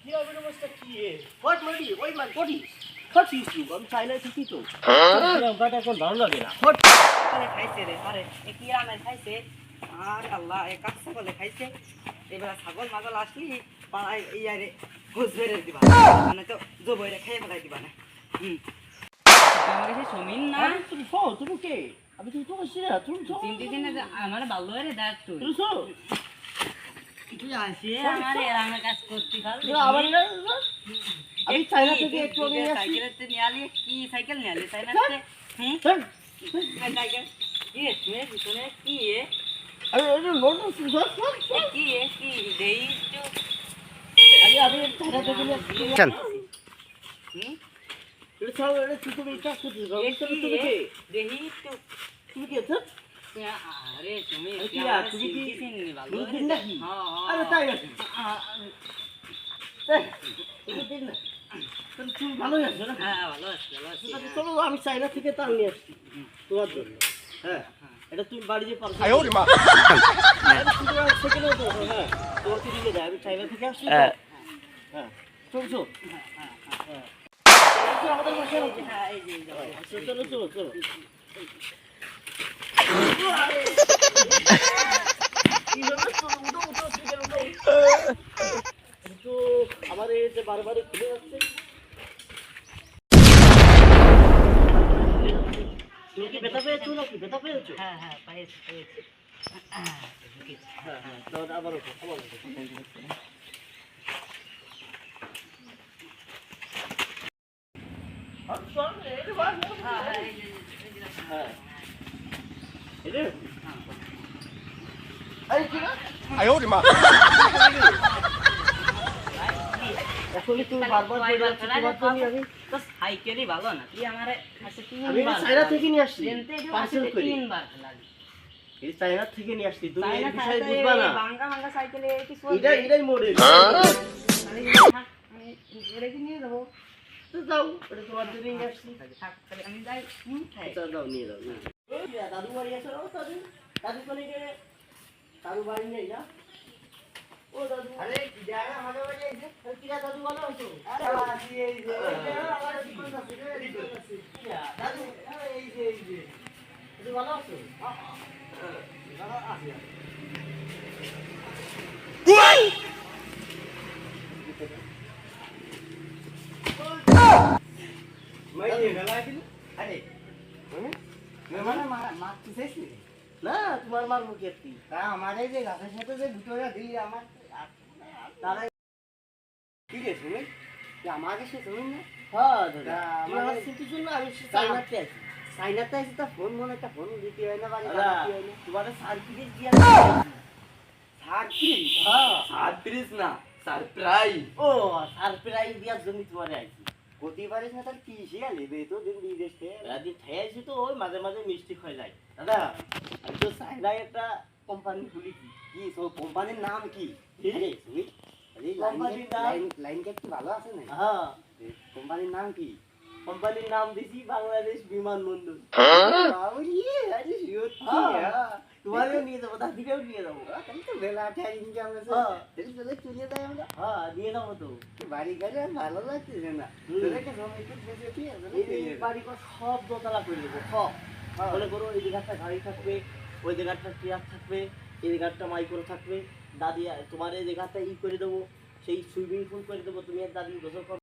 কি অবস্থা কি হোয়াট মারি ওই মার কোটি হোয়াট ইজ ইউ আমি চাইনা ঠিকই তো গাটা এখন ভালো লাগে না হোয়াট করে খাইছে রে আরে এ কি রান্না খাইছে আর আল্লাহ এ কাঁচা বলে খাইছে এবার ছাগল মাগল আসলি পাড়ায় ইয়ারে ঘুষ বেড়ে দিবা মানে তো জবইরে খেয়ে ফেলাই দিবা না আমার কাছে জমিন না তুমি ফো তুমি কে আমি তুমি তো বসে না তুমি তো তিনটি দিনে আমার ভালো রে দেখ তুই তুমি তো তুই আসে আমার রান্না কাজ করতে পারবি আবার আমি চাইনা থেকে একটু আগে সাইকেলতে নিয়ে আলি কি সাইকেল নিয়ে আলি চাইনাতে হুম সাইকেল কি রে তুই ভিতরে কি আরে এটা লোন সুন্দর কি কি দেই তো আমি চাইনা থেকে চল হুম এটা সব এটা তুমি এটা করতে যাও তুমি কে দেহি তো তুমি কে তো আরে তুমি তুমি কি চিনি ভালো দিন নাকি হ্যাঁ আরে তাই নাকি এটা দিন না তুমি ভালো আছো না হ্যাঁ ভালো আছি চলো আমি চাইনা থেকে তাল নিয়ে আসছি তোমার জন্য হ্যাঁ এটা তুমি বাড়ি যে পারছো সেকেন্ড হতো হ্যাঁ তোমাকে দিয়ে দেয় আমি চাইনা থেকে আসছি হ্যাঁ চলছো হ্যাঁ আমাদের বাসায় হ্যাঁ এই যে চলো চলো চলো কিন্তু আমার এই যে বারবার খুলে যাচ্ছে তুমি কি ব্যথা পেয়েছো নাকি ব্যথা পেয়েছো হ্যাঁ হ্যাঁ পাইছি হ্যাঁ হ্যাঁ তাহলে আবার ওঠো আবার ওঠো হ্যাঁ এটা এই কি না 哎呦我的妈！ আসলে তুমি বারবার বলে যাচ্ছ তোমার জন্য আমি তো সাইকেলই ভালো না তুই আমারে আচ্ছা তুই আমি চাইনা থেকে নিয়ে আসছি ট্রেনতে পার্সেল করে তিনবার খেলালি এই চাইনা থেকে নিয়ে আসছি তুমি এই চাইনা বিষয়ে সাইকেলে বুঝবা না বাঙ্গা বাঙ্গা সাইকেলে কিছু এটাই মডেল আমি এর কি নিয়ে যাবো তো যাও এটা তোমার জন্য নিয়ে আসছি থাক তাহলে আমি যাই আচ্ছা যাও নিয়ে যাও দাদু বাড়ি আছে ও দাদু দাদু কোনে গেলে দাদু বাড়ি নেই না ও দাদু আরে জায়গা মাঝে মাঝে এসে কিরা দাদু ভালো আছো আরে আসি এই যে আমার কি করছ দাদু এই যে দাদু ভালো আছো ভালো আছি मैं ये गला कि अरे মানে মাছ তুইছিস না তোমার মার মুখে কি তা আমারে যে গাছের সাথে যে দুটোরা দিলি আমার তারা কি রে তুমি আমাকে সে তুমি না হ্যাঁ দাদা আমার আমার সিটি জন্য আমি চাইনাতে আছি সাইনাতে এসে তা ফোন মনে একটা ফোন দিতে হয় না বাড়ি দাদা দিতে হয় না তোমার সার্ভিস দিয়া সার্ভিস হ্যাঁ সার্ভিস না সারপ্রাইজ ও সারপ্রাইজ দিয়ার জন্য তোমারে আইছি গতি পারিস না তার কি শিয়ালি বে তো দিন বিদেশ থেকে রাজি খাইছি তো ওই মাঝে মাঝে মিষ্টি খাই যায় দাদা আমি তো চাইনায় একটা কোম্পানি খুলেছি কি তো কোম্পানির নাম কি আরে তুমি আরে কোম্পানির নাম? লাইন কি ভালো আছে না হ্যাঁ কোম্পানির নাম কি কোম্পানির নাম দিছি বাংলাদেশ বিমানবন্দর বাবুরিয়ে আরে সত্যি হ্যাঁ তোমারেও নিয়ে যাবো দাদিকেও নিয়ে যাবো তাহলে তো বেলা আঠা ইনকাম আছে হ্যাঁ। তাহলে চলে যাই আমরা হ্যাঁ নিয়ে যাবো তো বাড়ি গেলে আর ভালো লাগছে না তোদেরকে জমি একটু বেশি কি আছে এই বাড়ি কর সব দোতলা করে দেবো সব মনে করো এই জায়গাটা গাড়ি থাকবে ওই জায়গাটা চেয়ার থাকবে এই জায়গাটা মাইক্রো থাকবে দাদি তোমার এই জায়গাটা ই করে দেবো সেই সুইমিং পুল করে দেবো তুমি আর দাদি গোসল